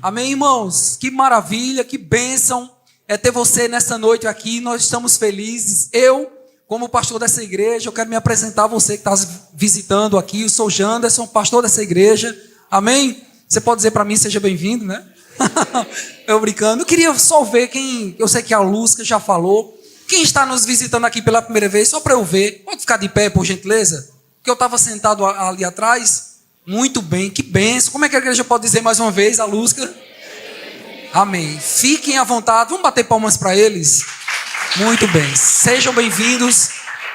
Amém, irmãos? Que maravilha, que bênção é ter você nessa noite aqui. Nós estamos felizes. Eu, como pastor dessa igreja, eu quero me apresentar a você que está visitando aqui. Eu sou Janderson, pastor dessa igreja. Amém? Você pode dizer para mim, seja bem-vindo, né? Eu brincando. Eu queria só ver quem... Eu sei que a Lúcia já falou. Quem está nos visitando aqui pela primeira vez, só para eu ver. Pode ficar de pé, por gentileza? Porque eu estava sentado ali atrás. Muito bem, que bênção. Como é que a igreja pode dizer mais uma vez, a Lúcia? Amém. Fiquem à vontade. Vamos bater palmas para eles. Muito bem. Sejam bem-vindos.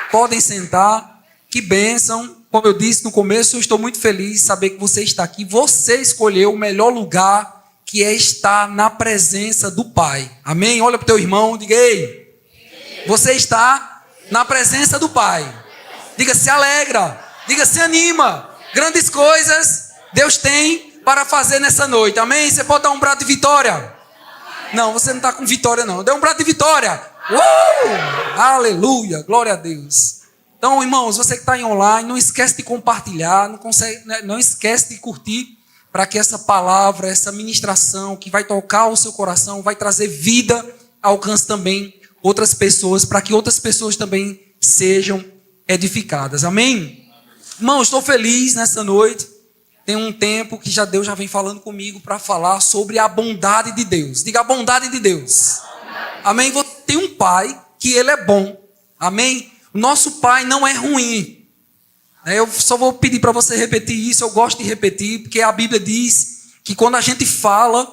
Podem sentar. Que bênção. Como eu disse no começo, eu estou muito feliz de saber que você está aqui. Você escolheu o melhor lugar, que é estar na presença do Pai. Amém? Olha para o teu irmão, diga: ei, você está na presença do Pai. Diga: se alegra. Diga: se anima. Grandes coisas Deus tem para fazer nessa noite. Amém? Você pode dar um brado de vitória? Não, você não está com vitória não. Dê um brado de vitória. Aleluia, glória a Deus. Então, irmãos, você que está em online, não esquece de compartilhar, não esquece de curtir, para que essa palavra, essa ministração que vai tocar o seu coração, vai trazer vida, alcance também outras pessoas, para que outras pessoas também sejam edificadas. Amém? Irmão, estou feliz nessa noite. Tem um tempo que Deus já vem falando comigo para falar sobre a bondade de Deus. Diga: a bondade de Deus. Amém? Você tem um Pai que Ele é bom. Amém? O nosso Pai não é ruim. Eu só vou pedir para você repetir isso. Eu gosto de repetir, porque a Bíblia diz que quando a gente fala,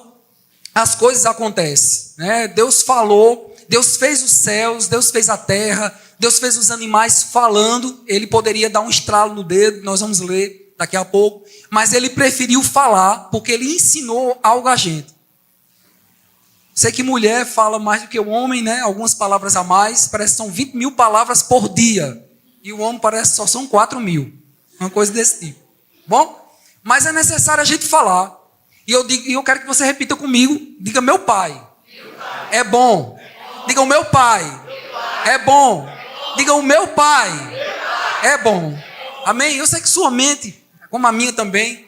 as coisas acontecem. Deus falou, Deus fez os céus, Deus fez a terra, Deus fez os animais falando. Ele poderia dar um estralo no dedo, nós vamos ler daqui a pouco, mas ele preferiu falar, porque ele ensinou algo a gente. Sei que mulher fala mais do que o homem, né? Algumas palavras a mais, parece que são 20 mil palavras por dia, e o homem parece que só são 4 mil, uma coisa desse tipo. Bom, mas é necessário a gente falar, e eu quero que você repita comigo. Diga: meu Pai é bom. Diga: o meu Pai é bom. Diga: o meu Pai é bom. Amém? Eu sei que sua mente, como a minha também,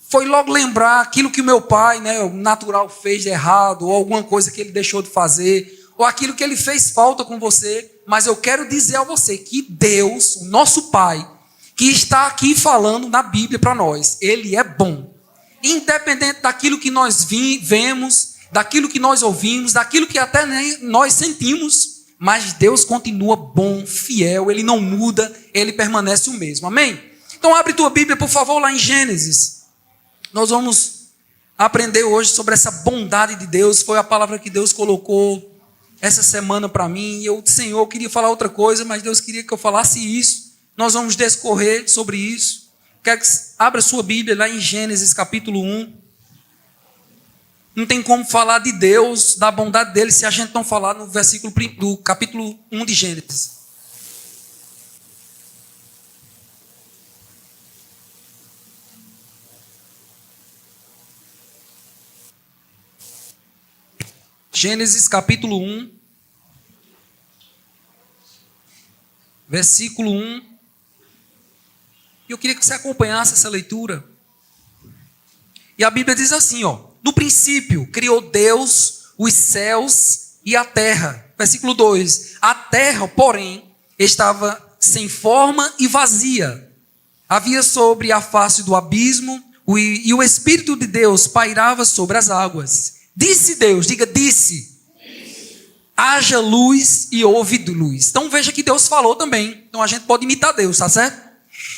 foi logo lembrar aquilo que o meu pai, o natural, fez de errado, ou alguma coisa que ele deixou de fazer, ou aquilo que ele fez falta com você. Mas eu quero dizer a você que Deus, o nosso Pai, que está aqui falando na Bíblia para nós, Ele é bom. Independente daquilo que nós vemos, daquilo que nós ouvimos, daquilo que até nós sentimos, mas Deus continua bom, fiel, Ele não muda, Ele permanece o mesmo. Amém? Então abre tua Bíblia, por favor, lá em Gênesis. Nós vamos aprender hoje sobre essa bondade de Deus. Foi a palavra que Deus colocou essa semana para mim. E eu disse: Senhor, eu queria falar outra coisa, mas Deus queria que eu falasse isso. Nós vamos discorrer sobre isso. Quero que abra sua Bíblia lá em Gênesis capítulo 1. Não tem como falar de Deus, da bondade dele, se a gente não falar no versículo do capítulo 1 de Gênesis. Gênesis capítulo 1, versículo 1. Eu queria que você acompanhasse essa leitura. E a Bíblia diz assim, no princípio criou Deus os céus e a terra. Versículo 2. A terra, porém, estava sem forma e vazia. Havia sobre a face do abismo, e o Espírito de Deus pairava sobre as águas. Disse Deus, diga: disse. Haja luz e houve luz. Então veja que Deus falou também. Então a gente pode imitar Deus, tá certo?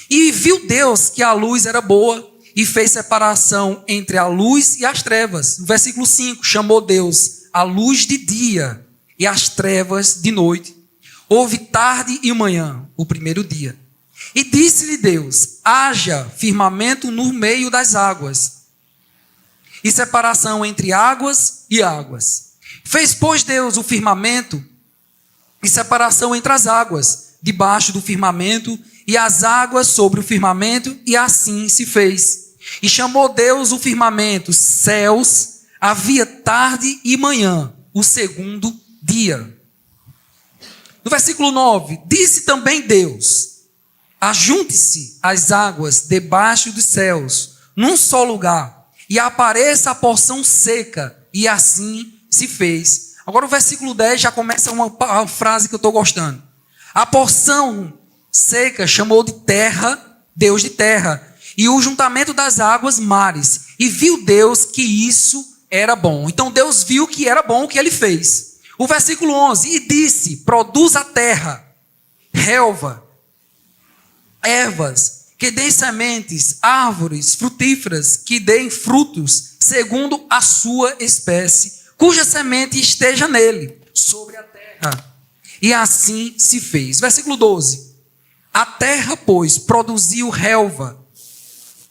E viu Deus que a luz era boa, e fez separação entre a luz e as trevas. No versículo 5, chamou Deus a luz de dia e as trevas de noite. Houve tarde e manhã, o primeiro dia. E disse-lhe Deus: haja firmamento no meio das águas, e separação entre águas e águas. Fez, pois, Deus o firmamento e separação entre as águas, debaixo do firmamento, e as águas sobre o firmamento, e assim se fez. E chamou Deus o firmamento céus. Havia tarde e manhã, o segundo dia. No versículo 9, disse também Deus: ajunte-se as águas debaixo dos céus, num só lugar, e apareça a porção seca, e assim se fez. Agora o versículo 10 já começa uma frase que eu estou gostando. A porção seca chamou de terra, Deus de terra, e o juntamento das águas, mares. E viu Deus que isso era bom. Então Deus viu que era bom o que ele fez. O versículo 11, e disse, produz a terra, relva, ervas, que deem sementes, árvores frutíferas, que deem frutos, segundo a sua espécie, cuja semente esteja nele, sobre a terra. E assim se fez. Versículo 12. A terra, pois, produziu relva,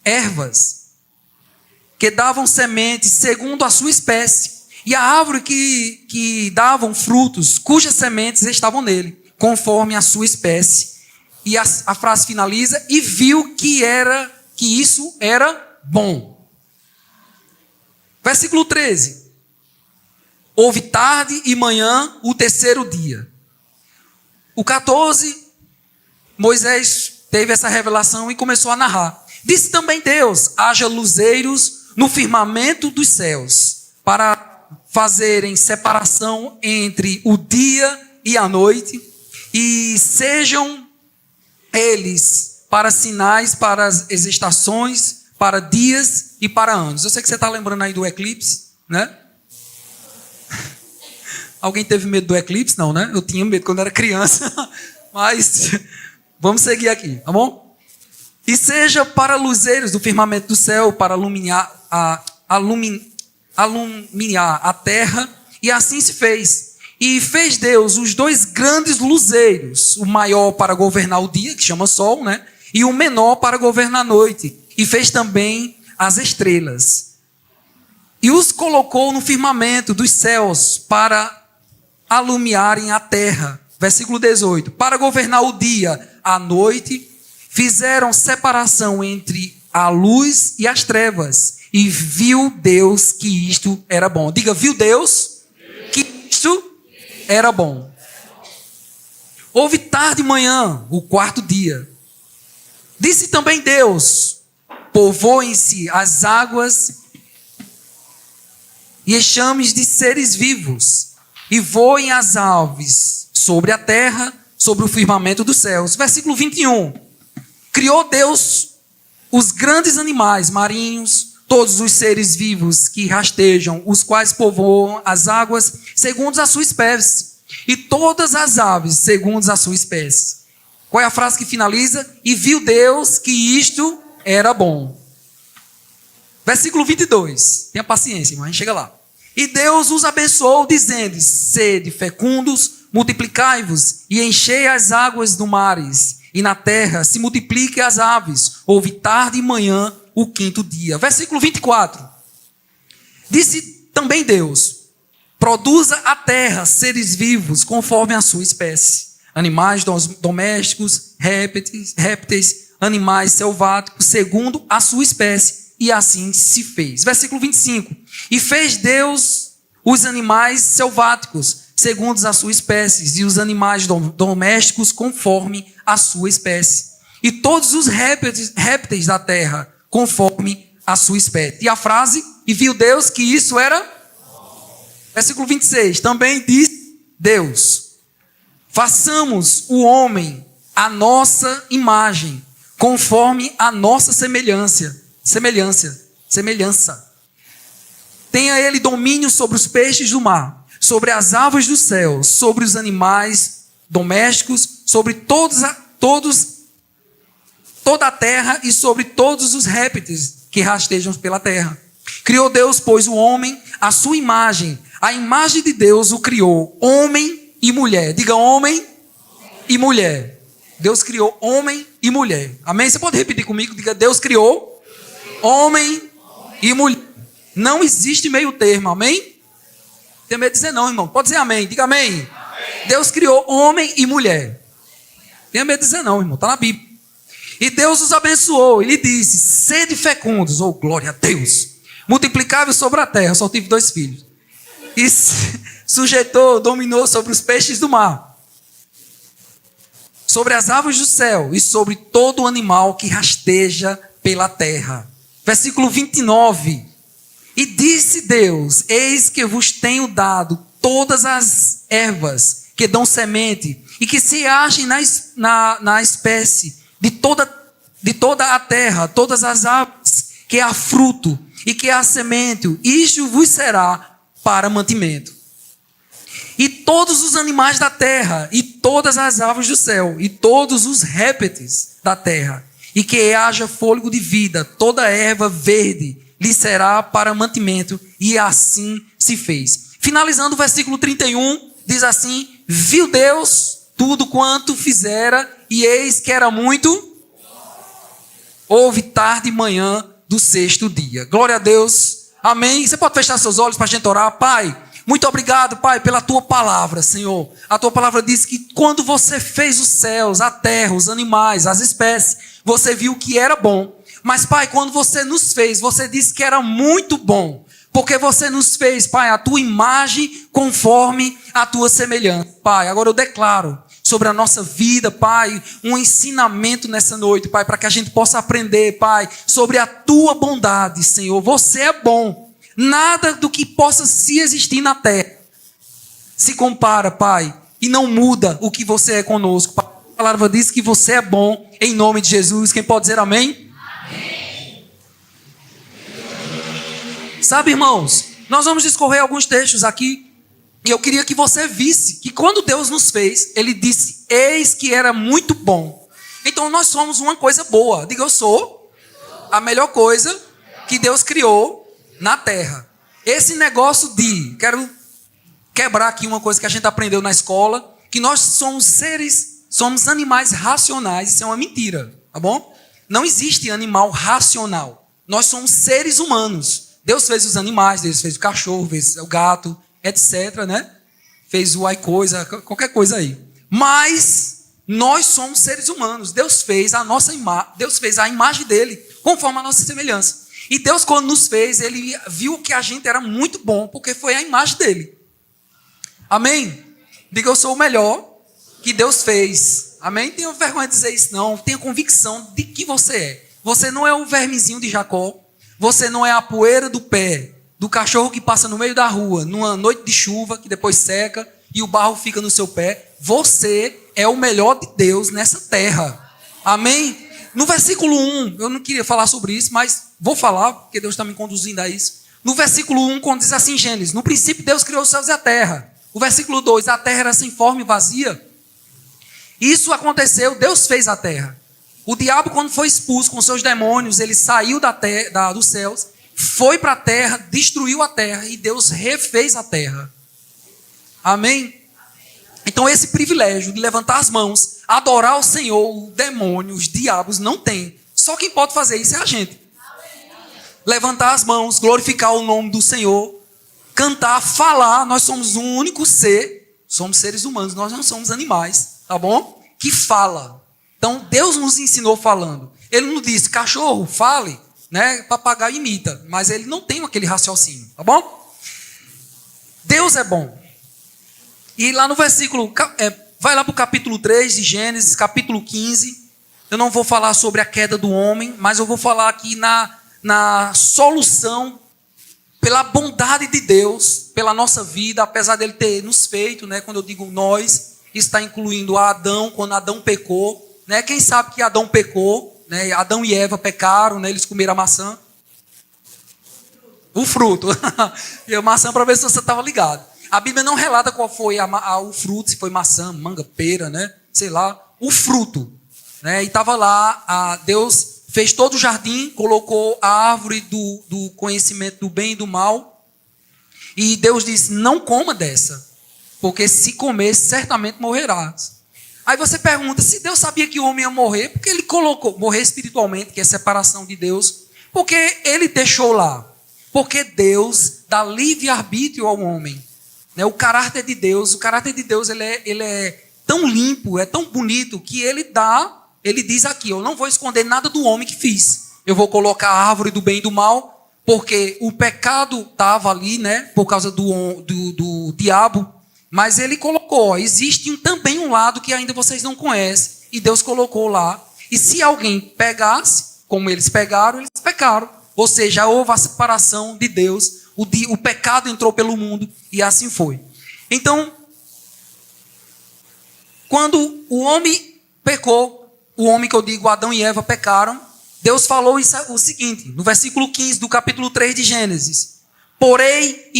ervas, que davam sementes segundo a sua espécie, e a árvore que davam frutos, cujas sementes estavam nele, conforme a sua espécie. E a frase finaliza, e viu que isso era bom. Versículo 13. Houve tarde e manhã o terceiro dia. O 14, Moisés teve essa revelação e começou a narrar. Disse também Deus, haja luzeiros no firmamento dos céus, para fazerem separação entre o dia e a noite, e sejam eles para sinais, para as estações, para dias e para anos. Eu sei que você está lembrando aí do eclipse, né? Alguém teve medo do eclipse? Não, né? Eu tinha medo quando era criança, mas vamos seguir aqui, tá bom? E seja para luzeiros do firmamento do céu, para iluminar a terra, e assim se fez. E fez Deus os dois grandes luzeiros, o maior para governar o dia, que chama sol, né? E o menor para governar a noite. E fez também as estrelas. E os colocou no firmamento dos céus para alumiarem a terra. Versículo 18. Para governar o dia, a noite, fizeram separação entre a luz e as trevas. E viu Deus que isto era bom. Diga, viu Deus que isto era bom. Houve tarde e manhã, o quarto dia. Disse também Deus, povoem-se as águas e enxames de seres vivos, e voem as aves sobre a terra, sobre o firmamento dos céus. Versículo 21. Criou Deus os grandes animais marinhos, todos os seres vivos que rastejam, os quais povoam as águas, segundo a sua espécie, e todas as aves, segundo a sua espécie. Qual é a frase que finaliza? E viu Deus que isto era bom. Versículo 22. Tenha paciência, irmão, a gente chega lá. E Deus os abençoou, dizendo, sede fecundos, multiplicai-vos, e enchei as águas do mares, e na terra se multipliquem as aves. Houve tarde e manhã, o quinto dia. Versículo 24. Disse também Deus, produza a terra seres vivos conforme a sua espécie, animais domésticos, répteis, animais selváticos, segundo a sua espécie, e assim se fez. Versículo 25. E fez Deus os animais selváticos, segundo a sua espécie, e os animais domésticos conforme a sua espécie, e todos os répteis da terra, conforme a sua espécie. E a frase, e viu Deus que isso era? Versículo 26, também disse Deus, façamos o homem à nossa imagem, conforme a nossa semelhança. Tenha ele domínio sobre os peixes do mar, sobre as aves do céu, sobre os animais domésticos, sobre toda a terra e sobre todos os répteis que rastejam pela terra. Criou Deus, pois, o homem à sua imagem. A imagem de Deus o criou, homem e mulher. Diga homem e mulher. Deus criou homem e mulher. Amém? Você pode repetir comigo? Diga, Deus criou homem e mulher. Não existe meio termo, amém? Tem medo de dizer não, irmão. Pode dizer amém. Diga amém. Amém. Deus criou homem e mulher. Tem medo de dizer não, irmão. Está na Bíblia. E Deus os abençoou. E lhe disse, sede fecundos. Oh, glória a Deus. Multiplicável sobre a terra. Só tive 2 filhos. E dominou sobre os peixes do mar, sobre as aves do céu e sobre todo o animal que rasteja pela terra. Versículo 29. E disse Deus: eis que vos tenho dado todas as ervas que dão semente, e que se achem na espécie de toda a terra, todas as aves que há fruto e que há semente, isto vos será para mantimento. E todos os animais da terra, e todas as aves do céu, e todos os répteis da terra, e que haja fôlego de vida, toda erva verde lhe será para mantimento, e assim se fez. Finalizando o versículo 31, diz assim: viu Deus tudo quanto fizera, e eis que era muito. Houve tarde e manhã do sexto dia. Glória a Deus. Amém. Você pode fechar seus olhos para a gente orar. Pai, muito obrigado, Pai, pela tua palavra, Senhor. A tua palavra diz que quando você fez os céus, a terra, os animais, as espécies, você viu que era bom. Mas, Pai, quando você nos fez, você disse que era muito bom. Porque você nos fez, Pai, a tua imagem conforme a tua semelhança. Pai, agora eu declaro sobre a nossa vida, Pai, um ensinamento nessa noite, Pai, para que a gente possa aprender, Pai, sobre a tua bondade, Senhor. Você é bom. Nada do que possa se existir na terra se compara, Pai, e não muda o que você é conosco. Pai, a palavra diz que você é bom, em nome de Jesus. Quem pode dizer amém? Sabe, irmãos, nós vamos discorrer alguns textos aqui, e eu queria que você visse que quando Deus nos fez, Ele disse: eis que era muito bom. Então nós somos uma coisa boa. Diga: eu sou a melhor coisa que Deus criou na terra. Esse negócio de, quero quebrar aqui uma coisa que a gente aprendeu na escola, que nós somos animais racionais. Isso é uma mentira, tá bom? Não existe animal racional. Nós somos seres humanos. Deus fez os animais, Deus fez o cachorro, fez o gato, etc, né? Fez o coisa, qualquer coisa aí. Mas nós somos seres humanos. Deus fez a nossa imagem, Deus fez a imagem dele, conforme a nossa semelhança. E Deus, quando nos fez, Ele viu que a gente era muito bom, porque foi a imagem dele. Amém? Diga: eu sou o melhor que Deus fez. Amém? Não tenha vergonha de dizer isso, não. Tenha convicção de que você é. Você não é o vermezinho de Jacó. Você não é a poeira do pé do cachorro que passa no meio da rua, numa noite de chuva, que depois seca, e o barro fica no seu pé. Você é o melhor de Deus nessa terra. Amém? No versículo 1, eu não queria falar sobre isso, mas vou falar, porque Deus está me conduzindo a isso. No versículo 1, quando diz assim, Gênesis: no princípio Deus criou os céus e a terra. O versículo 2, a terra era sem forma e vazia. Isso aconteceu, Deus fez a terra. O diabo, quando foi expulso com seus demônios, ele saiu dos céus, foi para a terra, destruiu a terra, e Deus refez a terra. Amém? Então esse privilégio de levantar as mãos, adorar o Senhor, o demônio, os diabos não tem. Só quem pode fazer isso é a gente. Levantar as mãos, glorificar o nome do Senhor, cantar, falar. Nós somos um único ser, somos seres humanos, nós não somos animais, tá bom? Que fala. Então Deus nos ensinou falando. Ele não disse: cachorro, fale, né? Papagaio imita, mas ele não tem aquele raciocínio, tá bom? Deus é bom. E lá no versículo, vai lá para o capítulo 3 de Gênesis, capítulo 15. Eu não vou falar sobre a queda do homem, mas eu vou falar aqui na solução, pela bondade de Deus, pela nossa vida, apesar dele ter nos feito, né? Quando eu digo nós, isso está incluindo a Adão, quando Adão pecou, né? Quem sabe que Adão pecou, né? Adão e Eva pecaram, né? Eles comeram a maçã. O fruto. E a maçã, para ver se você estava ligado. A Bíblia não relata qual foi o fruto, se foi maçã, manga, pera, né? Sei lá, o fruto. Né? E estava lá, Deus fez todo o jardim, colocou a árvore do conhecimento do bem e do mal. E Deus disse: não coma dessa, porque se comer, certamente morrerás. Aí você pergunta: se Deus sabia que o homem ia morrer, por que ele colocou, morrer espiritualmente, que é separação de Deus, por que ele deixou lá? Porque Deus dá livre-arbítrio ao homem. Né? O caráter de Deus ele é tão limpo, é tão bonito, que ele diz aqui: eu não vou esconder nada do homem que fiz. Eu vou colocar a árvore do bem e do mal, porque o pecado estava ali, né, por causa do diabo. Mas ele colocou: existe também um lado que ainda vocês não conhecem. E Deus colocou lá. E se alguém pegasse, como eles pecaram, Ou seja, houve a separação de Deus, o pecado entrou pelo mundo e assim foi. Então, quando o homem pecou, o homem que eu digo, Adão e Eva pecaram, Deus falou o seguinte, no versículo 15 do capítulo 3 de Gênesis: porém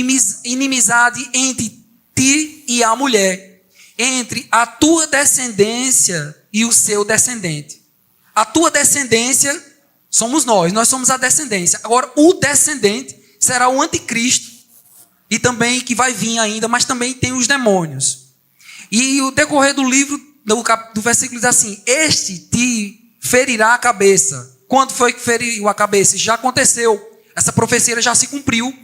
inimizade entre ti e a mulher, entre a tua descendência e o seu descendente. A tua descendência somos nós somos a descendência. Agora, o descendente será o anticristo, e também que vai vir ainda, mas também tem os demônios. E o decorrer do livro, do versículo diz assim: este te ferirá a cabeça. Quando foi que feriu a cabeça? Já aconteceu. Essa profecia já se cumpriu.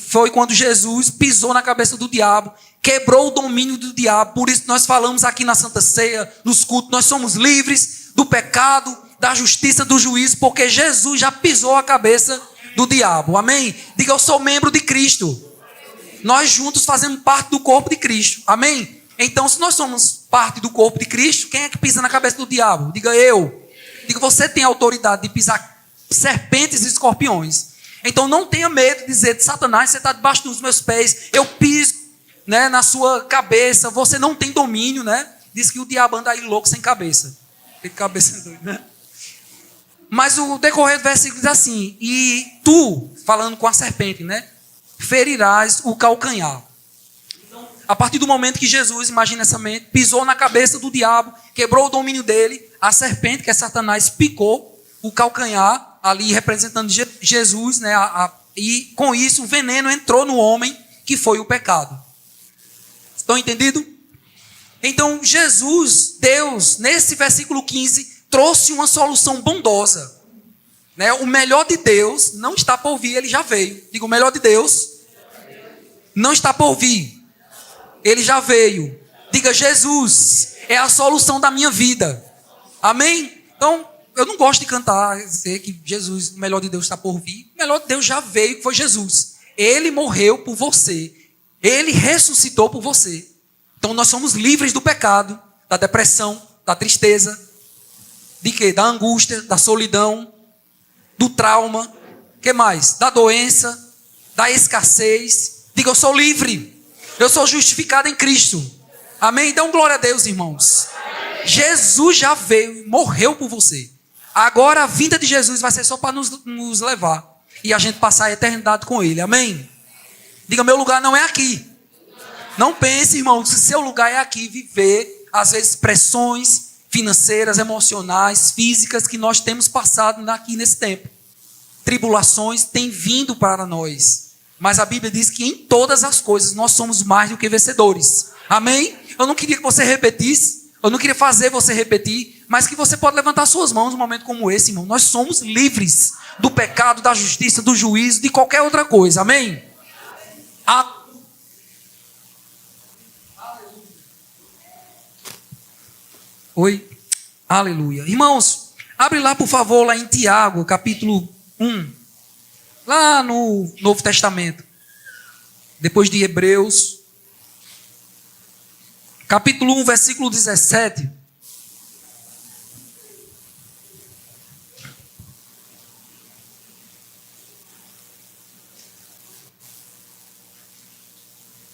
Foi quando Jesus pisou na cabeça do diabo, quebrou o domínio do diabo. Por isso nós falamos aqui na Santa Ceia, nos cultos, nós somos livres do pecado, da justiça, do juízo, porque Jesus já pisou a cabeça do diabo. Amém? Diga: eu sou membro de Cristo. Nós juntos fazemos parte do corpo de Cristo. Amém? Então, se nós somos parte do corpo de Cristo, quem é que pisa na cabeça do diabo? Diga: eu. Diga: você tem autoridade de pisar serpentes e escorpiões. Então não tenha medo de dizer de Satanás: você está debaixo dos meus pés, eu piso, né, na sua cabeça, você não tem domínio, né? Diz que o diabo anda aí louco sem cabeça. Tem cabeça doida, né? Mas o decorrer do versículo diz assim: e tu, falando com a serpente, né, ferirás o calcanhar. Então, a partir do momento que Jesus, imagina essa mente, pisou na cabeça do diabo, quebrou o domínio dele, a serpente, que é Satanás, picou o calcanhar, ali representando Jesus, né, e com isso o veneno entrou no homem, que foi o pecado. Estão entendidos? Então Jesus, Deus, nesse versículo 15, trouxe uma solução bondosa. Né? O melhor de Deus não está por vir, ele já veio. Digo: o melhor de Deus não está por vir, ele já veio. Diga: Jesus é a solução da minha vida. Amém? Então, eu não gosto de cantar, dizer que Jesus, o melhor de Deus está por vir. O melhor de Deus já veio, que foi Jesus. Ele morreu por você. Ele ressuscitou por você. Então nós somos livres do pecado, da depressão, da tristeza, de quê? Da angústia, da solidão, do trauma, que mais? Da doença, da escassez. Diga: eu sou livre. Eu sou justificado em Cristo. Amém? Então glória a Deus, irmãos. Jesus já veio, morreu por você. Agora a vinda de Jesus vai ser só para nos levar e a gente passar a eternidade com Ele. Amém? Diga: meu lugar não é aqui. Não pense, irmão, que seu lugar é aqui, viver, às vezes, pressões financeiras, emocionais, físicas que nós temos passado aqui nesse tempo. Tribulações têm vindo para nós. Mas a Bíblia diz que em todas as coisas nós somos mais do que vencedores. Amém? Eu não queria que você repetisse. Eu não queria fazer você repetir, mas que você pode levantar suas mãos num momento como esse, irmão. Nós somos livres do pecado, da justiça, do juízo, de qualquer outra coisa. Amém? Oi? Aleluia. Irmãos, abre lá, por favor, lá em Tiago, capítulo 1. Lá no Novo Testamento. Depois de Hebreus. Capítulo 1, versículo 17.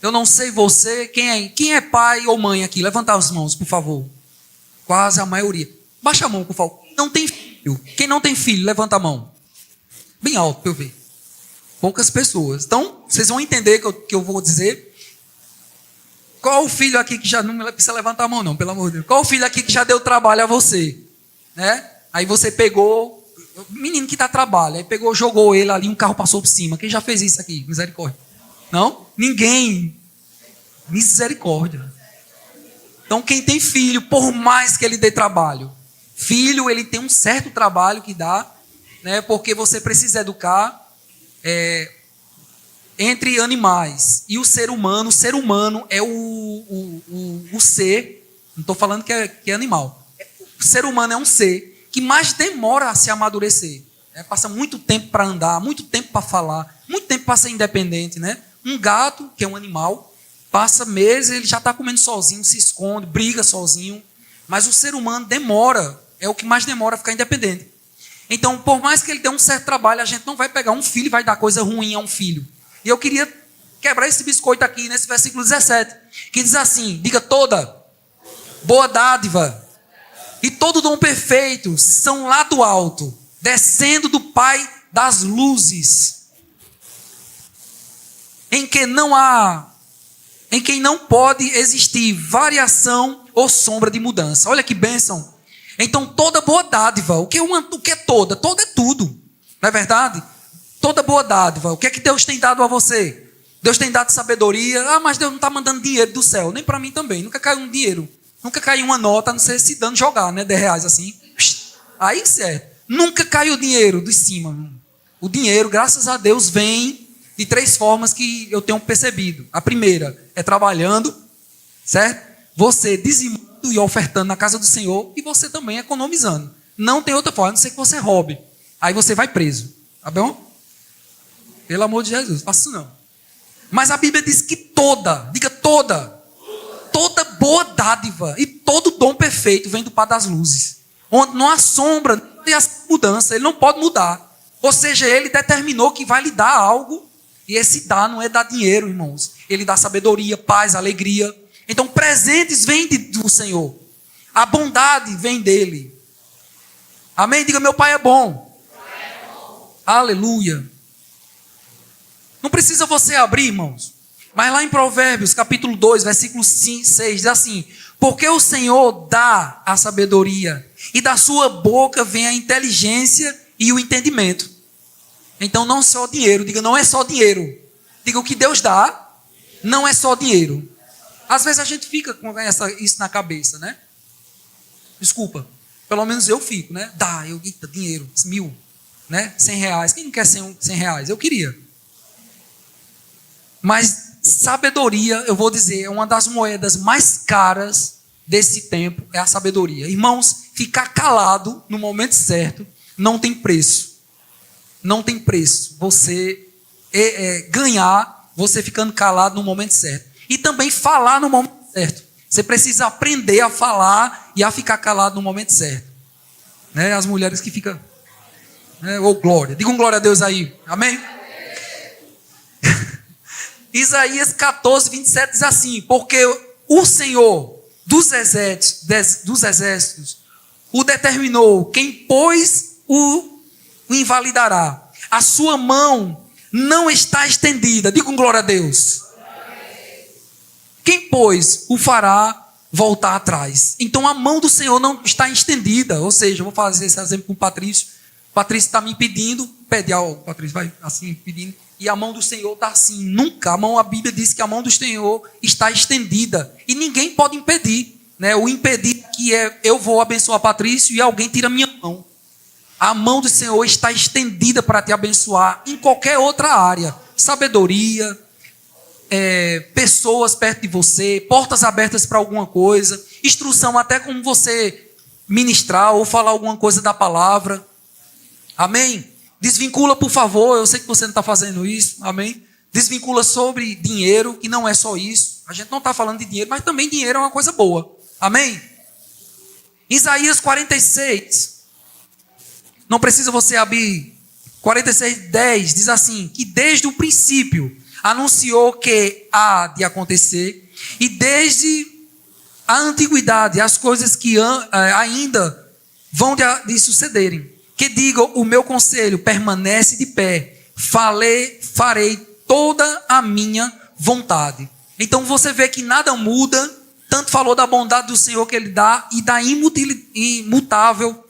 Eu não sei você, quem é pai ou mãe aqui? Levanta as mãos, por favor. Quase a maioria. Baixa a mão, por favor. Não tem filho. Quem não tem filho, levanta a mão. Bem alto para eu ver. Poucas pessoas. Então, vocês vão entender que eu vou dizer. Qual o filho aqui que já não precisa levantar a mão, não, pelo amor de Deus. Qual o filho aqui que já deu trabalho a você? Né? Aí você pegou, o menino que dá trabalho, aí pegou, jogou ele ali, um carro passou por cima. Quem já fez isso aqui? Misericórdia. Não? Ninguém. Misericórdia. Então, quem tem filho, por mais que ele dê trabalho, filho, ele tem um certo trabalho que dá, né? Porque você precisa educar entre animais e o ser humano. O ser humano é o ser, não estou falando que é animal. O ser humano é um ser que mais demora a se amadurecer. Passa muito tempo para andar, muito tempo para falar, muito tempo para ser independente, né? Um gato, que é um animal, passa meses, ele já está comendo sozinho, se esconde, briga sozinho. Mas o ser humano demora, é o que mais demora a ficar independente. Então, por mais que ele dê um certo trabalho, a gente não vai pegar um filho e vai dar coisa ruim a um filho. E eu queria quebrar esse biscoito aqui nesse versículo 17, que diz assim, diga toda boa dádiva e todo dom perfeito são lá do alto, descendo do Pai das luzes, em quem não pode existir variação ou sombra de mudança. Olha que bênção. Então toda boa dádiva, o que é toda? Toda é tudo, não é verdade? Toda boa dádiva, o que é que Deus tem dado a você? Deus tem dado sabedoria. Mas Deus não está mandando dinheiro do céu, nem para mim também, nunca caiu um dinheiro, nunca caiu uma nota, não sei se dando jogar, né, 10 reais assim, aí certo, nunca caiu dinheiro de cima. O dinheiro, graças a Deus, vem de 3 formas que eu tenho percebido. A primeira é trabalhando, certo? Você dizimando e ofertando na casa do Senhor, e você também economizando. Não tem outra forma, a não ser que você roube. Aí você vai preso, tá bom? Pelo amor de Jesus, faça isso não. Mas a Bíblia diz que diga toda boa dádiva e todo dom perfeito vem do Pai das luzes, onde não há sombra e a mudança, ele não pode mudar. Ou seja, ele determinou que vai lhe dar algo, e esse dar não é dar dinheiro, irmãos. Ele dá sabedoria, paz, alegria. Então, presentes vêm do Senhor. A bondade vem dele. Amém? Diga, meu Pai é bom. Aleluia. Não precisa você abrir, irmãos. Mas lá em Provérbios, capítulo 2, versículo 6, diz assim: porque o Senhor dá a sabedoria, e da sua boca vem a inteligência e o entendimento. Então, não só dinheiro. Diga, não é só dinheiro. Diga, o que Deus dá não é só dinheiro. Às vezes a gente fica com isso na cabeça, né? Desculpa. Pelo menos eu fico, né? Eita, dinheiro, 1.000, né? 100 reais. Quem não quer 100 reais? Eu queria. Mas sabedoria, eu vou dizer, é uma das moedas mais caras desse tempo, é a sabedoria. Irmãos, ficar calado no momento certo não tem preço. Não tem preço. Você ganhar, você ficando calado no momento certo. E também falar no momento certo. Você precisa aprender a falar e a ficar calado no momento certo. Né? As mulheres que ficam... glória. Diga um glória a Deus aí. Amém? Isaías 14, 27 diz assim: porque o Senhor dos exércitos o determinou, quem pois o invalidará. A sua mão não está estendida. Diga um glória a Deus. Quem, pois, o fará voltar atrás? Então a mão do Senhor não está estendida. Ou seja, eu vou fazer esse exemplo com o Patrício. O Patrício está me pedindo, pede algo, Patrício vai assim pedindo, e a mão do Senhor está assim. Nunca, a Bíblia diz que a mão do Senhor está estendida. E ninguém pode impedir. Né? O impedir que eu vou abençoar Patrício e alguém tira a minha mão. A mão do Senhor está estendida para te abençoar em qualquer outra área. Sabedoria, pessoas perto de você, portas abertas para alguma coisa, instrução até como você ministrar ou falar alguma coisa da palavra. Amém? Desvincula, por favor, eu sei que você não está fazendo isso, amém? Desvincula sobre dinheiro, que não é só isso. A gente não está falando de dinheiro, mas também dinheiro é uma coisa boa, amém? Isaías 46, não precisa você abrir, 46, 10, diz assim, que desde o princípio anunciou que há de acontecer, e desde a antiguidade, as coisas que ainda vão de sucederem, que digam, o meu conselho permanece de pé, farei toda a minha vontade. Então você vê que nada muda, tanto falou da bondade do Senhor que Ele dá, e da imutável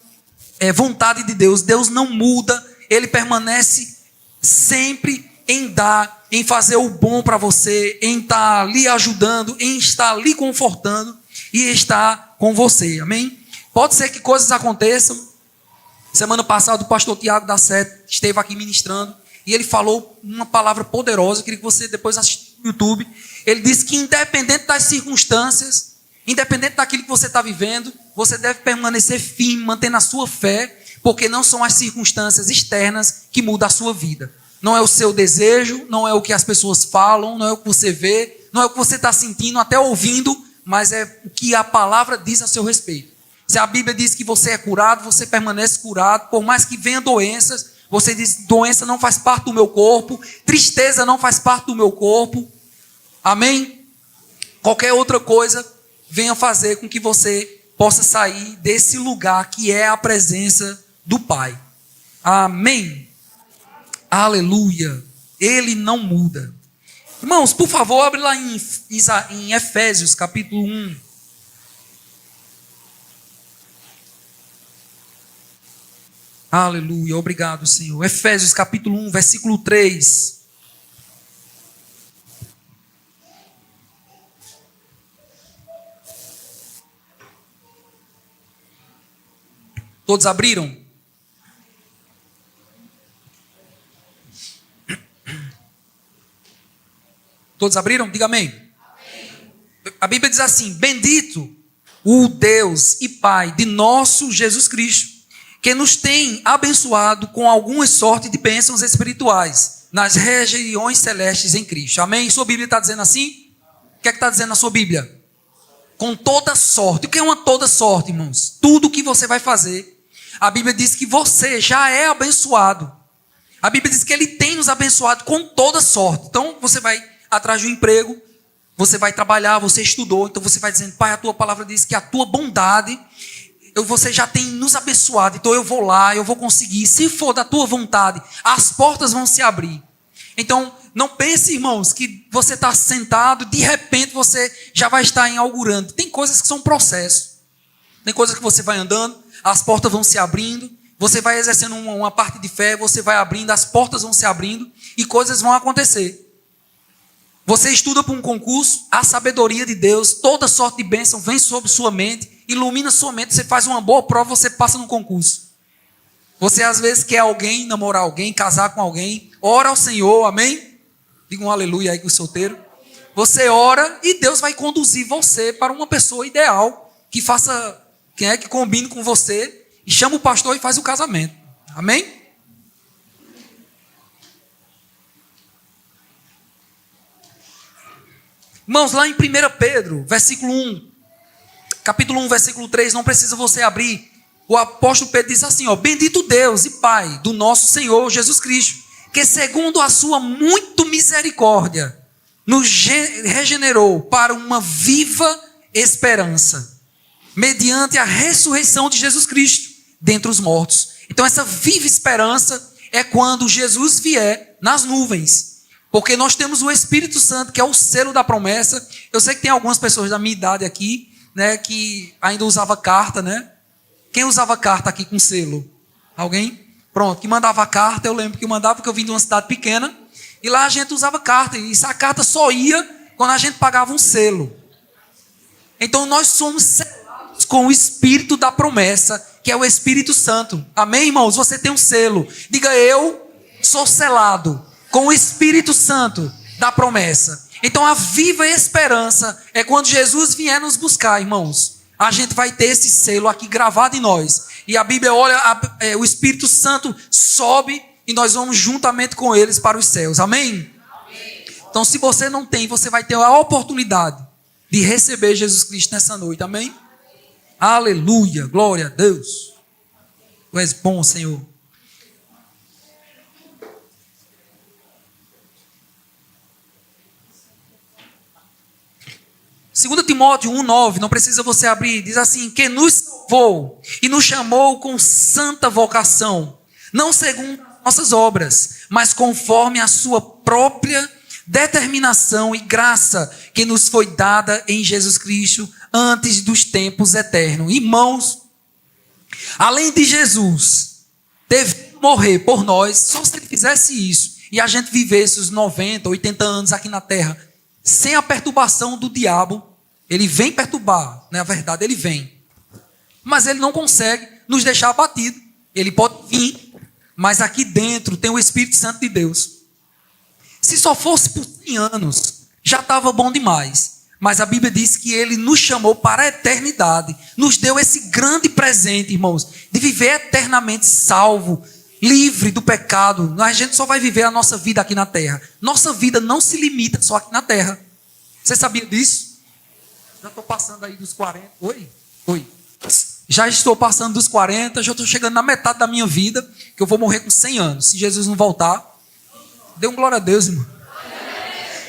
vontade de Deus. Deus não muda, Ele permanece sempre em dar, em fazer o bom para você, em estar lhe ajudando, em estar lhe confortando e estar com você, amém? Pode ser que coisas aconteçam. Semana passada o pastor Tiago da Sete esteve aqui ministrando e ele falou uma palavra poderosa, eu queria que você depois assistisse no YouTube. Ele disse que independente das circunstâncias, independente daquilo que você está vivendo, você deve permanecer firme, mantendo a sua fé, porque não são as circunstâncias externas que mudam a sua vida. Não é o seu desejo, não é o que as pessoas falam, não é o que você vê, não é o que você está sentindo, até ouvindo, mas é o que a palavra diz a seu respeito. Se a Bíblia diz que você é curado, você permanece curado. Por mais que venham doenças, você diz, doença não faz parte do meu corpo. Tristeza não faz parte do meu corpo. Amém? Qualquer outra coisa venha fazer com que você possa sair desse lugar que é a presença do Pai. Amém? Aleluia. Ele não muda. Irmãos, por favor, abre lá em Efésios, capítulo 1. Aleluia, obrigado, Senhor. Efésios, capítulo 1, versículo 3. Todos abriram? Todos abriram? Diga amém. Amém. A Bíblia diz assim: bendito o Deus e Pai de nosso Jesus Cristo, que nos tem abençoado com algumas sorte de bênçãos espirituais nas regiões celestes em Cristo. Amém? Sua Bíblia está dizendo assim? O que é que está dizendo na sua Bíblia? Com toda sorte. O que é uma toda sorte, irmãos? Tudo que você vai fazer. A Bíblia diz que você já é abençoado. A Bíblia diz que Ele tem nos abençoado com toda sorte. Então, você vai atrás de um emprego, você vai trabalhar, você estudou, então você vai dizendo, Pai, a Tua palavra diz que a Tua bondade, você já tem nos abençoado, então eu vou lá, eu vou conseguir. Se for da Tua vontade, as portas vão se abrir. Então, não pense, irmãos, que você está sentado, de repente você já vai estar inaugurando. Tem coisas que são processo. Tem coisas que você vai andando, as portas vão se abrindo, você vai exercendo uma parte de fé, você vai abrindo, as portas vão se abrindo e coisas vão acontecer. Você estuda para um concurso, a sabedoria de Deus, toda sorte de bênção vem sobre sua mente, ilumina sua mente, você faz uma boa prova, você passa no concurso. Você às vezes quer alguém, namorar alguém, casar com alguém, ora ao Senhor, amém? Diga um aleluia aí com o solteiro. Você ora e Deus vai conduzir você para uma pessoa ideal, que faça, que combine com você, e chama o pastor e faz o casamento. Amém? Irmãos, lá em 1 Pedro, versículo 1, capítulo 1, versículo 3, não precisa você abrir. O apóstolo Pedro diz assim, ó, bendito Deus e Pai do nosso Senhor Jesus Cristo, que segundo a sua muito misericórdia, nos regenerou para uma viva esperança, mediante a ressurreição de Jesus Cristo dentre os mortos. Então essa viva esperança é quando Jesus vier nas nuvens. Porque nós temos o Espírito Santo, que é o selo da promessa. Eu sei que tem algumas pessoas da minha idade aqui, né, que ainda usava carta, né? Quem usava carta aqui com selo? Alguém? Pronto, que mandava carta, eu lembro que eu mandava, porque eu vim de uma cidade pequena, e lá a gente usava carta, e essa carta só ia quando a gente pagava um selo. Então nós somos selados com o Espírito da promessa, que é o Espírito Santo. Amém, irmãos? Você tem um selo. Diga, eu sou selado com o Espírito Santo da promessa. Então a viva esperança é quando Jesus vier nos buscar, irmãos. A gente vai ter esse selo aqui gravado em nós. E a Bíblia olha, o Espírito Santo sobe e nós vamos juntamente com eles para os céus. Amém? Amém. Então se você não tem, você vai ter a oportunidade de receber Jesus Cristo nessa noite. Amém? Amém. Aleluia, glória a Deus. Tu és bom, Senhor. 2 Timóteo 1,9, não precisa você abrir, diz assim, que nos salvou e nos chamou com santa vocação, não segundo nossas obras, mas conforme a sua própria determinação e graça que nos foi dada em Jesus Cristo antes dos tempos eternos. Irmãos, além de Jesus ter morrer por nós, só se ele fizesse isso e a gente vivesse os 90, 80 anos aqui na terra, sem a perturbação do diabo, ele vem perturbar, na verdade ele vem, mas ele não consegue nos deixar abatido. Ele pode vir, mas aqui dentro tem o Espírito Santo de Deus. Se só fosse por 100 anos, já estava bom demais, mas a Bíblia diz que ele nos chamou para a eternidade, nos deu esse grande presente, irmãos, de viver eternamente salvo, livre do pecado. A gente só vai viver a nossa vida aqui na terra. Nossa vida não se limita só aqui na terra. Você sabia disso? Já estou passando aí dos 40. Oi? Já estou passando dos 40, já estou chegando na metade da minha vida, que eu vou morrer com 100 anos, se Jesus não voltar. Dê um glória a Deus, irmão.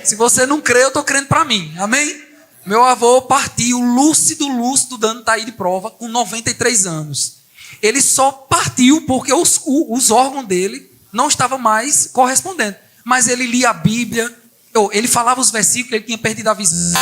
Se você não crê, eu estou crendo para mim. Amém? Meu avô partiu lúcido, dando tá aí de prova, com 93 anos. Ele só partiu porque os órgãos dele não estavam mais correspondendo. Mas ele lia a Bíblia, ele falava os versículos, ele tinha perdido a visão.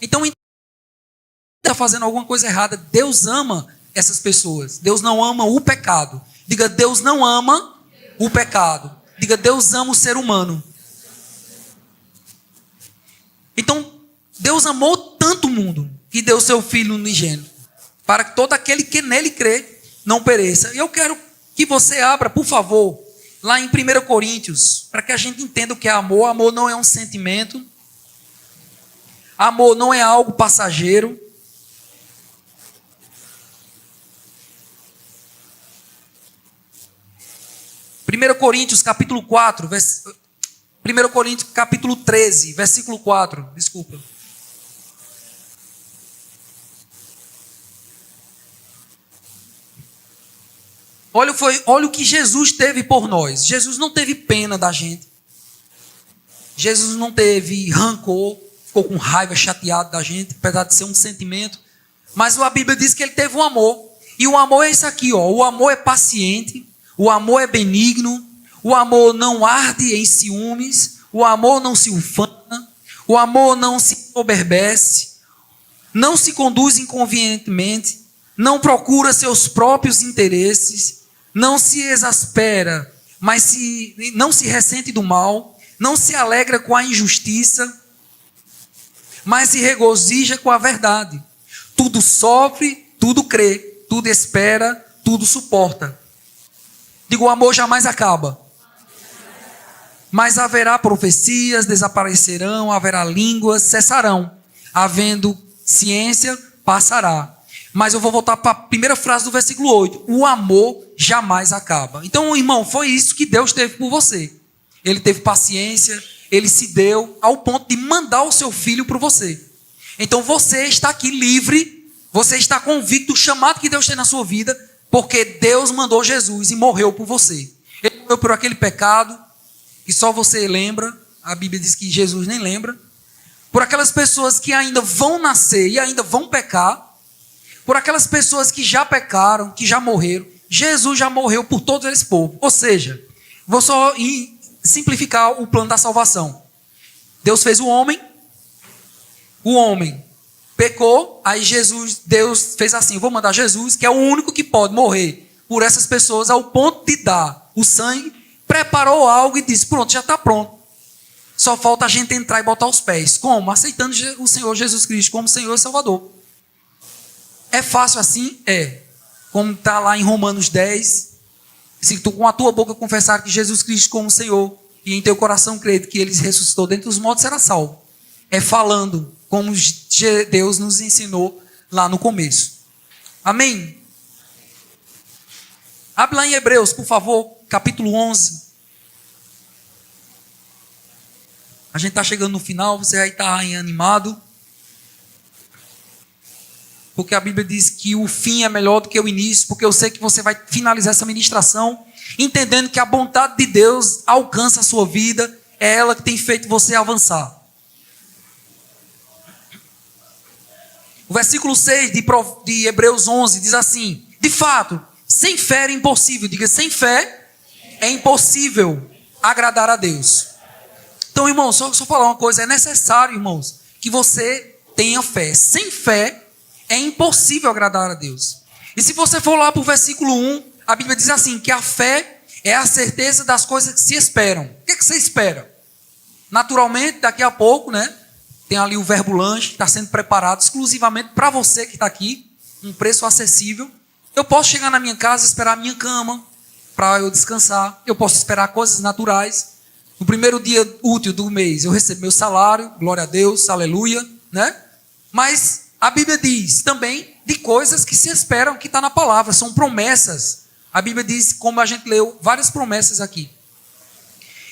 Então, está fazendo alguma coisa errada. Deus ama essas pessoas. Deus não ama o pecado. Diga, Deus não ama o pecado. Diga, Deus ama o ser humano. Então, Deus amou tanto o mundo que deu seu Filho unigênito, para que todo aquele que nele crê não pereça. E eu quero que você abra, por favor, lá em 1 Coríntios, para que a gente entenda o que é amor. Amor não é um sentimento. Amor não é algo passageiro. Primeiro Coríntios, capítulo 4, 1 Coríntios, capítulo 13, versículo 4, desculpa. Olha o que Jesus teve por nós. Jesus não teve pena da gente. Jesus não teve rancor, ficou com raiva, chateado da gente, apesar de ser um sentimento. Mas a Bíblia diz que ele teve um amor. E o amor é isso aqui, ó. O amor é paciente, o amor é benigno, o amor não arde em ciúmes, o amor não se ufana, o amor não se soberbece, não se conduz inconvenientemente, não procura seus próprios interesses, não se exaspera, mas não se ressente do mal, não se alegra com a injustiça, mas se regozija com a verdade. Tudo sofre, tudo crê, tudo espera, tudo suporta. Digo, o amor jamais acaba. Mas haverá profecias, desaparecerão, haverá línguas, cessarão. Havendo ciência, passará. Mas eu vou voltar para a primeira frase do versículo 8. O amor jamais acaba. Então, irmão, foi isso que Deus teve por você. Ele teve paciência, ele se deu ao ponto de mandar o seu filho para você. Então, você está aqui livre, você está convicto do chamado que Deus tem na sua vida, porque Deus mandou Jesus e morreu por você. Ele morreu por aquele pecado que só você lembra. A Bíblia diz que Jesus nem lembra. Por aquelas pessoas que ainda vão nascer e ainda vão pecar. Por aquelas pessoas que já pecaram, que já morreram. Jesus já morreu por todos esse povo. Ou seja, vou só simplificar o plano da salvação. Deus fez o homem pecou, aí Deus fez assim, vou mandar Jesus, que é o único que pode morrer por essas pessoas ao ponto de dar o sangue, preparou algo e disse, pronto, já está pronto. Só falta a gente entrar e botar os pés. Como? Aceitando o Senhor Jesus Cristo como Senhor e Salvador. É fácil assim? É. Como está lá em Romanos 10, se tu com a tua boca confessar que Jesus Cristo como Senhor e em teu coração crer que Ele ressuscitou dentre os mortos, será salvo. É falando como Deus nos ensinou lá no começo. Amém? Abre lá em Hebreus, por favor, capítulo 11. A gente está chegando no final, você aí está animado. Porque a Bíblia diz que o fim é melhor do que o início, porque eu sei que você vai finalizar essa ministração entendendo que a bondade de Deus alcança a sua vida, é ela que tem feito você avançar. O versículo 6 de Hebreus 11 diz assim, de fato, sem fé é impossível, diga, sem fé é impossível agradar a Deus. Então, irmãos, só falar uma coisa, é necessário, irmãos, que você tenha fé. Sem fé é impossível agradar a Deus. E se você for lá para o versículo 1, a Bíblia diz assim, que a fé é a certeza das coisas que se esperam. O que você espera? Naturalmente, daqui a pouco, né? Tem ali o verbo lanche, que está sendo preparado exclusivamente para você que está aqui, um preço acessível. Eu posso chegar na minha casa e esperar a minha cama para eu descansar. Eu posso esperar coisas naturais. No primeiro dia útil do mês, eu recebo meu salário, glória a Deus, aleluia, né? Mas a Bíblia diz também de coisas que se esperam, que está na palavra, são promessas. A Bíblia diz, como a gente leu, várias promessas aqui.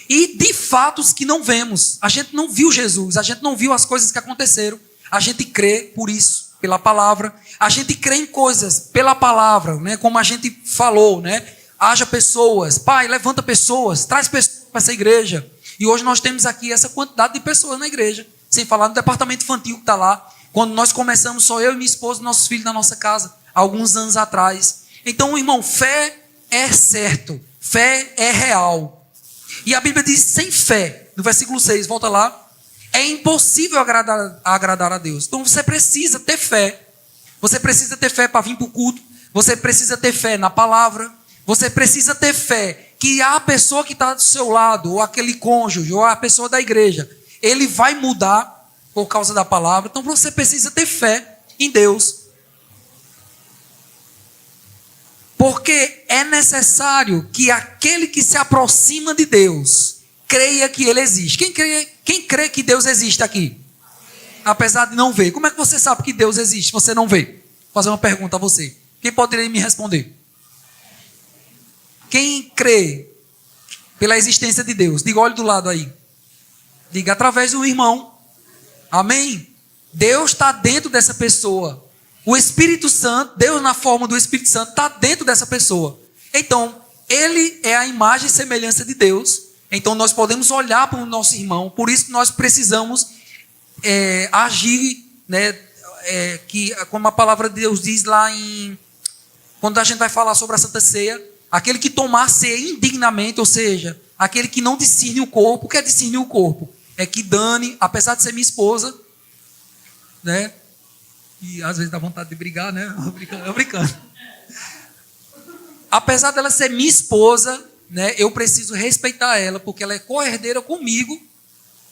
E de fatos que não vemos. A gente não viu Jesus, a gente não viu as coisas que aconteceram. A gente crê por isso, pela palavra. A gente crê em coisas pela palavra, né? Como a gente falou, né? Haja pessoas, Pai, levanta pessoas, traz pessoas para essa igreja. E hoje nós temos aqui essa quantidade de pessoas na igreja. Sem falar no departamento infantil que está lá. Quando nós começamos, só eu e minha esposa e nossos filhos na nossa casa, alguns anos atrás. Então, irmão, fé é certo, fé é real. E a Bíblia diz, sem fé, no versículo 6, volta lá, é impossível agradar a Deus. Então você precisa ter fé. Você precisa ter fé para vir para o culto. Você precisa ter fé na palavra. Você precisa ter fé que a pessoa que está do seu lado, ou aquele cônjuge, ou a pessoa da igreja, ele vai mudar por causa da palavra. Então você precisa ter fé em Deus. Porque é necessário que aquele que se aproxima de Deus creia que Ele existe. Quem crê que Deus existe aqui? Apesar de não ver. Como é que você sabe que Deus existe? Você não vê. Vou fazer uma pergunta a você. Quem poderia me responder? Quem crê pela existência de Deus? Diga, olhe do lado aí. Diga, através do irmão. Amém? Deus está dentro dessa pessoa. O Espírito Santo, Deus na forma do Espírito Santo, está dentro dessa pessoa. Então, ele é a imagem e semelhança de Deus. Então, nós podemos olhar para o nosso irmão. Por isso que nós precisamos agir, né, como a palavra de Deus diz lá quando a gente vai falar sobre a Santa Ceia, aquele que tomar ceia indignamente, ou seja, aquele que não discerne o corpo. O que é discernir o corpo? É que Dani, apesar de ser minha esposa, né, e às vezes dá vontade de brigar, né? Eu brincando. Apesar dela ser minha esposa, né, eu preciso respeitar ela, porque ela é co-herdeira comigo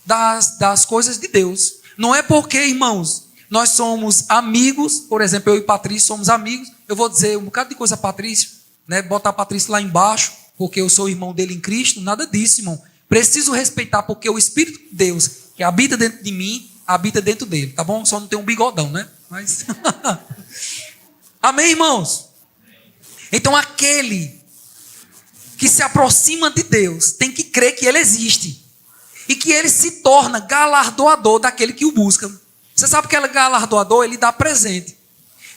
das coisas de Deus. Não é porque, irmãos, nós somos amigos, por exemplo, eu e Patrício somos amigos, eu vou dizer um bocado de coisa a Patrício, né, botar a Patrício lá embaixo, porque eu sou irmão dele em Cristo, nada disso, irmão. Preciso respeitar, porque o Espírito de Deus, que habita dentro de mim, habita dentro dele, tá bom? Só não tem um bigodão, né? Mas... Amém, irmãos? Então, aquele que se aproxima de Deus tem que crer que Ele existe e que Ele se torna galardoador daquele que o busca. Você sabe que Ele é galardoador? Ele dá presente.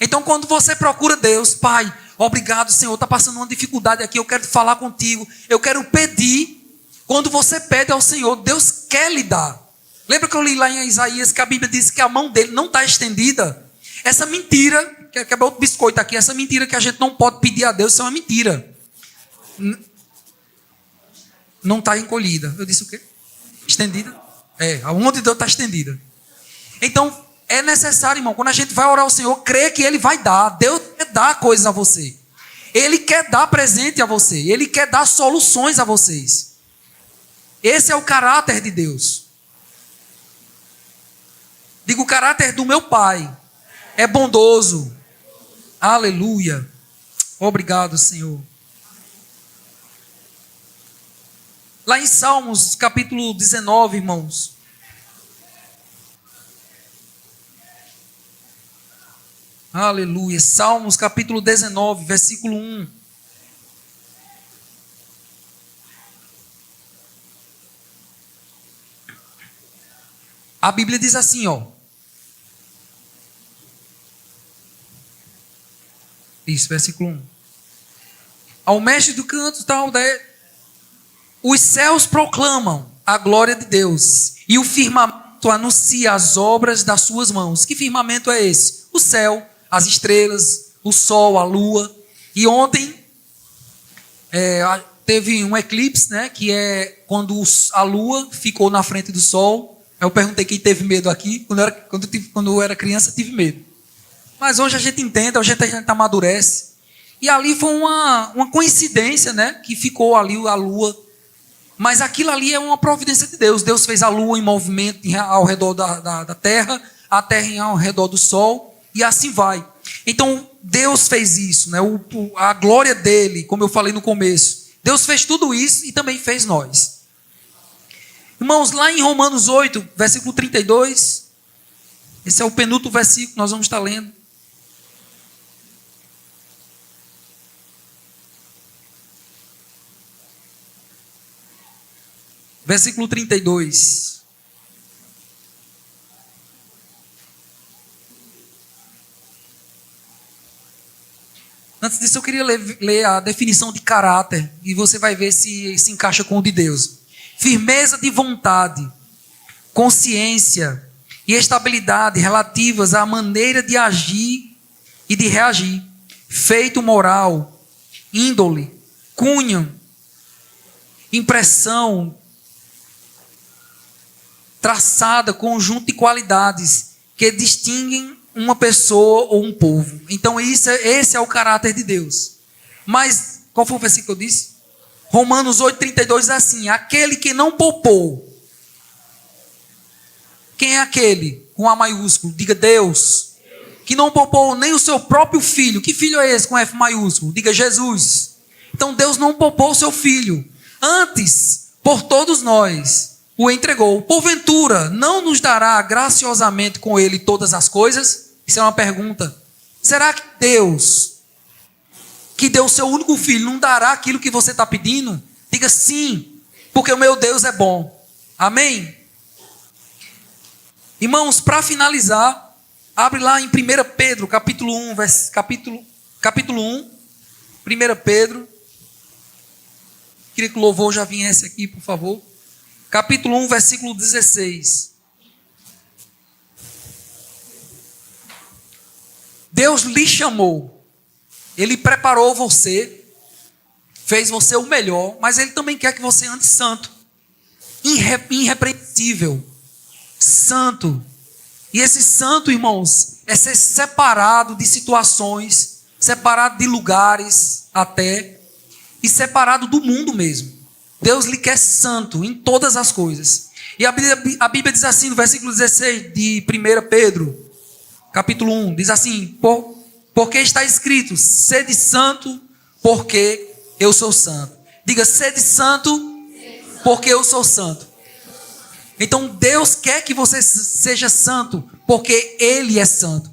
Então, quando você procura Deus, Pai, obrigado, Senhor, está passando uma dificuldade aqui, eu quero falar contigo, eu quero pedir. Quando você pede ao Senhor, Deus quer lhe dar. Lembra que eu li lá em Isaías que a Bíblia diz que a mão dele não está estendida? Essa mentira, que é outro biscoito aqui, essa mentira que a gente não pode pedir a Deus, isso é uma mentira. Não está encolhida. Eu disse o quê? Estendida? A mão de Deus está estendida. Então, é necessário, irmão, quando a gente vai orar ao Senhor, crer que Ele vai dar. Deus quer dar coisas a você. Ele quer dar presente a você. Ele quer dar soluções a vocês. Esse é o caráter de Deus. Digo, o caráter do meu Pai é bondoso. Aleluia. Obrigado, Senhor. Lá em Salmos, capítulo 19, irmãos. Aleluia. Salmos, capítulo 19, versículo 1. A Bíblia diz assim, ó. Isso, versículo 1. Ao mestre do canto, tal, os céus proclamam a glória de Deus, e o firmamento anuncia as obras das suas mãos. Que firmamento é esse? O céu, as estrelas, o sol, a lua. E ontem teve um eclipse, né, que é quando a lua ficou na frente do sol. Eu perguntei quem teve medo aqui. Quando eu era criança, tive medo. Mas hoje a gente entende, hoje a gente amadurece. E ali foi uma coincidência, né? Que ficou ali a lua. Mas aquilo ali é uma providência de Deus. Deus fez a lua em movimento ao redor da terra, a terra ao redor do sol, e assim vai. Então, Deus fez isso, né? A glória dele, como eu falei no começo. Deus fez tudo isso e também fez nós. Irmãos, lá em Romanos 8, versículo 32, esse é o penúltimo versículo que nós vamos estar lendo. Versículo 32. Antes disso, eu queria ler a definição de caráter, e você vai ver se se encaixa com o de Deus. Firmeza de vontade, consciência e estabilidade relativas à maneira de agir e de reagir. Feito moral, índole, cunho, impressão, traçada, conjunto de qualidades que distinguem uma pessoa ou um povo. Então esse é o caráter de Deus. Mas, qual foi o versículo que eu disse? Romanos 8,32 diz assim: aquele que não poupou. Quem é aquele? Com A maiúsculo. Diga Deus. Que não poupou nem o seu próprio filho. Que filho é esse com F maiúsculo? Diga Jesus. Então Deus não poupou o seu filho. Antes, por todos nós, o entregou. Porventura, não nos dará graciosamente com ele todas as coisas? Isso é uma pergunta. Será que Deus, que deu o seu único filho, não dará aquilo que você está pedindo? Diga sim, porque o meu Deus é bom. Amém? Irmãos, para finalizar, abre lá em 1 Pedro, capítulo 1, 1, 1 Pedro. Queria que o louvor já viesse aqui, por favor. Capítulo 1, versículo 16. Deus lhe chamou. Ele preparou você, fez você o melhor, mas Ele também quer que você ande santo, irrepreensível, santo. E esse santo, irmãos, é ser separado de situações, separado de lugares até, e separado do mundo mesmo. Deus lhe quer santo em todas as coisas. E a Bíblia diz assim, no versículo 16 de 1 Pedro, capítulo 1, diz assim: porque está escrito, sede santo, porque eu sou santo. Diga, sede santo, porque eu sou santo. Então Deus quer que você seja santo, porque Ele é santo.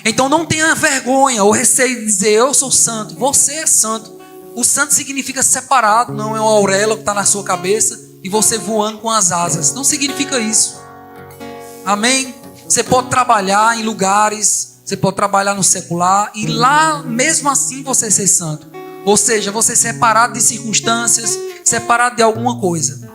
Então não tenha vergonha ou receio de dizer, eu sou santo. Você é santo. O santo significa separado, não é uma auréola que está na sua cabeça e você voando com as asas. Não significa isso. Amém? Você pode trabalhar em lugares, você pode trabalhar no secular e lá mesmo assim você ser santo. Ou seja, você separado de circunstâncias, separado de alguma coisa.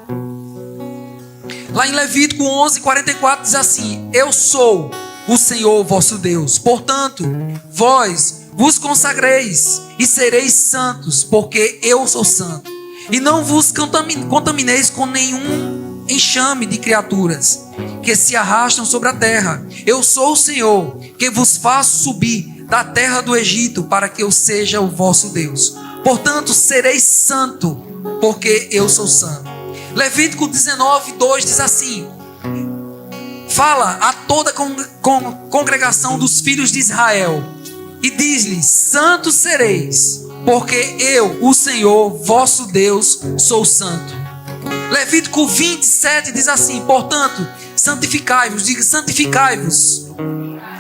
Lá em Levítico 11:44 diz assim: eu sou o Senhor vosso Deus, portanto, vós vos consagreis e sereis santos, porque eu sou santo. E não vos contamineis com nenhum enxame de criaturas que se arrastam sobre a terra. Eu sou o Senhor, que vos faço subir da terra do Egito, para que eu seja o vosso Deus. Portanto, sereis santo, porque eu sou santo. Levítico 19:2 diz assim: fala a toda congregação dos filhos de Israel e diz-lhes: santos sereis, porque eu, o Senhor, vosso Deus, sou santo. Levítico 27 diz assim: portanto, santificai-vos, diga santificai-vos,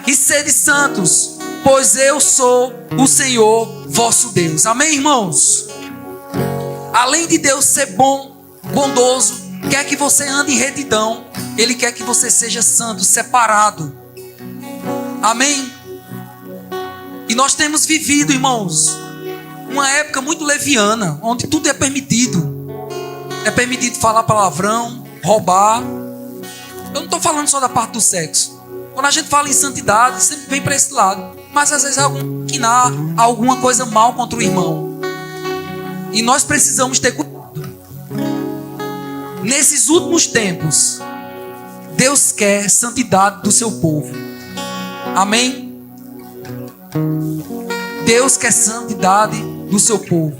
e sede santos, pois eu sou o Senhor, vosso Deus. Amém, irmãos? Além de Deus ser bom, bondoso, quer que você ande em retidão, Ele quer que você seja santo, separado. Amém? E nós temos vivido, irmãos, uma época muito leviana, onde tudo é permitido. É permitido falar palavrão, roubar. Eu não estou falando só da parte do sexo. Quando a gente fala em santidade, sempre vem para esse lado. Mas às vezes há alguma coisa mal contra o irmão. E nós precisamos ter cuidado. Nesses últimos tempos, Deus quer santidade do seu povo. Amém? Deus quer santidade do seu povo.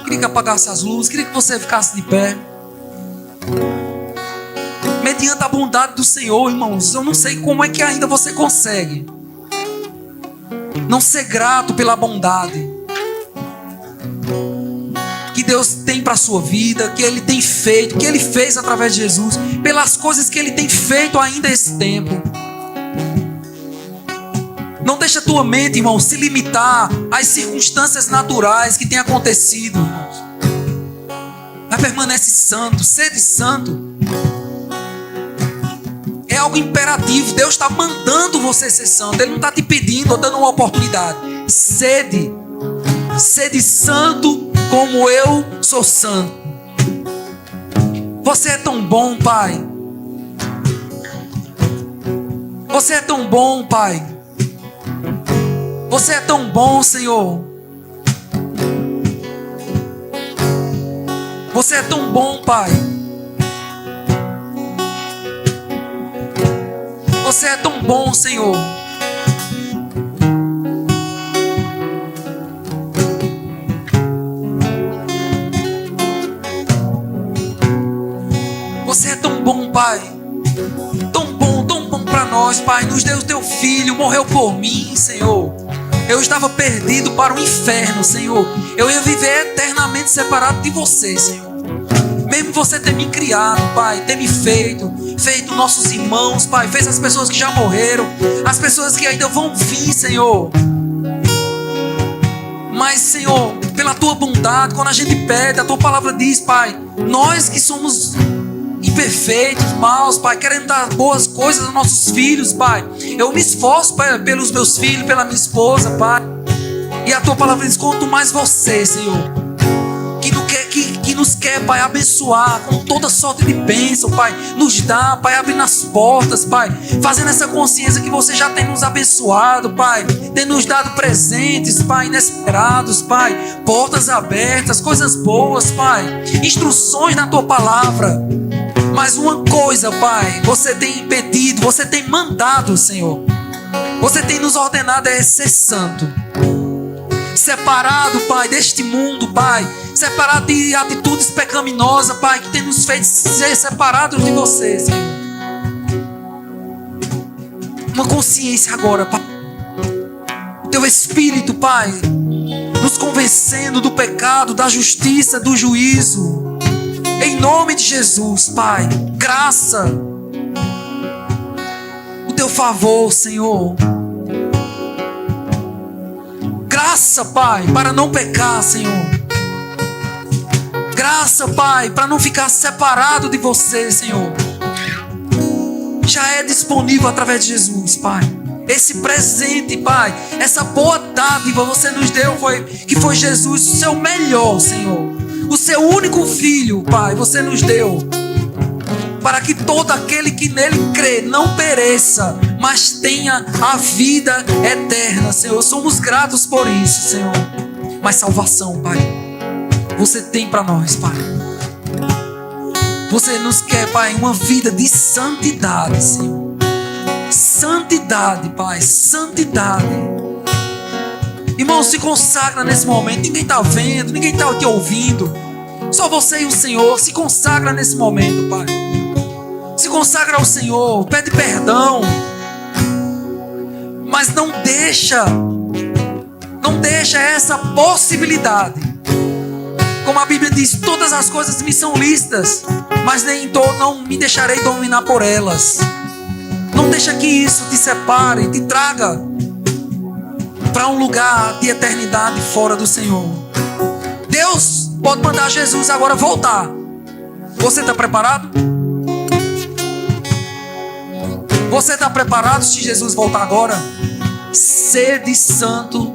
Queria que apagasse as luzes, queria que você ficasse de pé. Mediante a bondade do Senhor, irmãos, eu não sei como é que ainda você consegue não ser grato pela bondade que Deus tem para a sua vida, que Ele tem feito, que Ele fez através de Jesus, pelas coisas que Ele tem feito ainda esse tempo. Não deixa a tua mente, irmão, se limitar às circunstâncias naturais que têm acontecido, irmãos. Mas permanece santo, sede santo. É algo imperativo. Deus está mandando você ser santo. Ele não está te pedindo ou dando uma oportunidade. Sede santo como eu sou santo. Você é tão bom, Pai. Você é tão bom, Pai. Você é tão bom, Senhor. Você é tão bom, Pai. Você é tão bom, Senhor. Você é tão bom, Pai. Tão bom para nós, Pai. Nos deu o teu filho, morreu por mim, Senhor. Eu estava perdido para o inferno, Senhor. Eu ia viver eternamente separado de você, Senhor. Mesmo você ter me criado, Pai, ter me feito nossos irmãos, Pai, fez as pessoas que já morreram, as pessoas que ainda vão vir, Senhor. Mas, Senhor, pela tua bondade, quando a gente pede, a tua palavra diz, Pai, nós que somos imperfeitos, maus, Pai, querendo dar boas coisas aos nossos filhos, Pai. Eu me esforço, Pai, pelos meus filhos, pela minha esposa, Pai. E a tua palavra diz, quanto mais você, Senhor, que nos quer, Pai, abençoar com toda sorte de bênção, Pai, nos dá, Pai, abrindo as portas, Pai, fazendo essa consciência que você já tem nos abençoado, Pai, tem nos dado presentes, Pai, inesperados, Pai, portas abertas, coisas boas, Pai, instruções na tua palavra. Mas uma coisa, Pai, você tem impedido, você tem mandado, Senhor, você tem nos ordenado é ser santo, separado, Pai, deste mundo, Pai, separado de atitudes pecaminosas, Pai, que tem nos feito ser separados de você, Senhor. Uma consciência agora, Pai, o teu Espírito, Pai, nos convencendo do pecado, da justiça, do juízo, em nome de Jesus, Pai, graça, o teu favor, Senhor. Graça, Pai, para não pecar, Senhor. Graça, Pai, para não ficar separado de você, Senhor. Já é disponível através de Jesus, Pai. Esse presente, Pai, essa boa dádiva você nos deu, que foi Jesus, o seu melhor, Senhor. O seu único filho, Pai, você nos deu. Para que todo aquele que nele crê não pereça, mas tenha a vida eterna, Senhor. Somos gratos por isso, Senhor. Mas salvação, Pai, você tem para nós, Pai. Você nos quer, Pai, uma vida de santidade, Senhor. Santidade, Pai, santidade. Irmão, se consagra nesse momento. Ninguém está vendo, ninguém está te ouvindo. Só você e o Senhor. Se consagra nesse momento, Pai. Se consagra ao Senhor, pede perdão. Mas não deixa essa possibilidade. Como a Bíblia diz, todas as coisas me são lícitas, mas não me deixarei dominar por elas. Não deixa que isso te separe, te traga para um lugar de eternidade fora do Senhor. Deus pode mandar Jesus agora voltar. Você está preparado? Você está preparado se Jesus voltar agora? Sede santo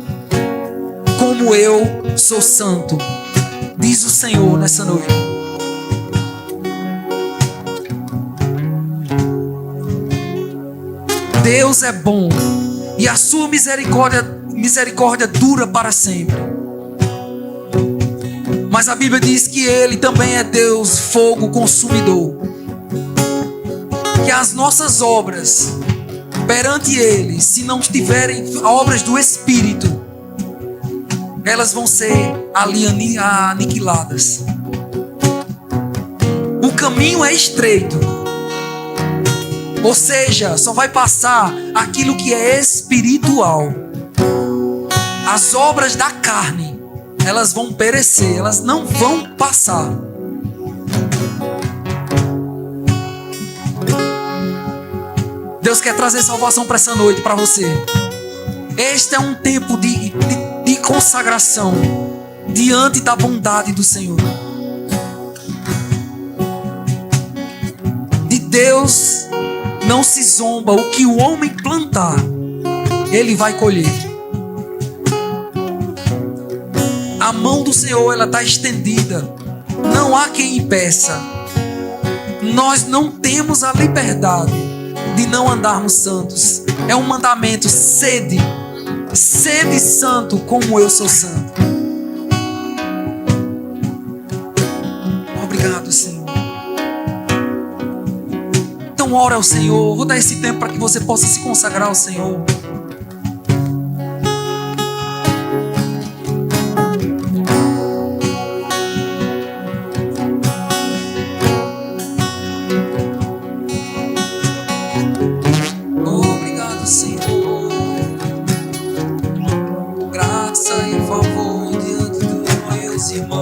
como eu sou santo, diz o Senhor nessa noite. Deus é bom e a sua misericórdia dura para sempre. Mas a Bíblia diz que Ele também é Deus, fogo consumidor. Que as nossas obras perante Ele, se não tiverem obras do Espírito, elas vão ser ali aniquiladas. O caminho é estreito, ou seja, só vai passar aquilo que é espiritual. As obras da carne, elas vão perecer, elas não vão passar. Deus quer trazer salvação para essa noite, para você. Este é um tempo de consagração diante da bondade do Senhor. De Deus não se zomba. O que o homem plantar, ele vai colher. A mão do Senhor, ela está estendida. Não há quem impeça. Nós não temos a liberdade de não andarmos santos. É um mandamento: sede santo como eu sou santo. Obrigado, Senhor. Então ora ao Senhor. Vou dar esse tempo para que você possa se consagrar ao Senhor. Obrigado, Senhor. Graça e favor diante dos meus irmãos.